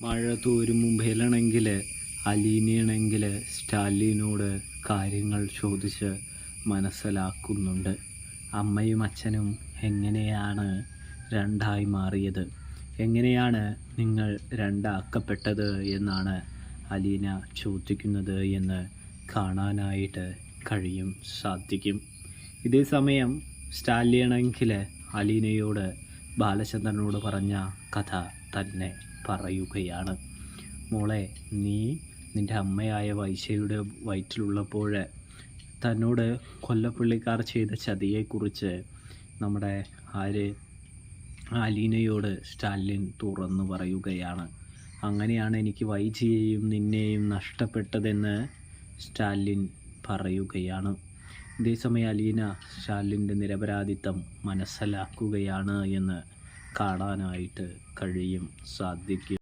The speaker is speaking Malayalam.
മഴ തോരും മുമ്പേലാണെങ്കിൽ അലീനയാണെങ്കിൽ സ്റ്റാലിനോട് കാര്യങ്ങൾ ചോദിച്ച് മനസ്സിലാക്കുന്നുണ്ട്. അമ്മയും അച്ഛനും എങ്ങനെയാണ് രണ്ടായി മാറിയത്, എങ്ങനെയാണ് നിങ്ങൾ രണ്ടാക്കപ്പെട്ടത് എന്നാണ് അലീന ചോദിക്കുന്നത് എന്ന് കാണാനായിട്ട് സാധിക്കും. ഇതേ സമയം സ്റ്റാലിനാണെങ്കിൽ അലീനയോട് ബാലചന്ദ്രനോട് പറഞ്ഞ കഥ തന്നെ പറയുകയാണ്. മോളെ, നീ നിൻ്റെ അമ്മയായ വൈശയുടെ വയറ്റിലുള്ളപ്പോൾ തന്നോട് കൊല്ലപ്പള്ളിക്കാർ ചെയ്ത ചതിയെക്കുറിച്ച് നമ്മുടെ അലീനയോട് സ്റ്റാലിൻ തുറന്നു പറയുകയാണ്. അങ്ങനെയാണ് എനിക്ക് വൈജിയെയും നിന്നെയും നഷ്ടപ്പെട്ടതെന്ന് സ്റ്റാലിൻ പറയുകയാണ്. ഇതേസമയം അലീന സ്റ്റാലിൻ്റെ നിരപരാധിത്വം മനസ്സിലാക്കുകയാണ് എന്ന് കാണാനായിട്ട് സാധിക്കും.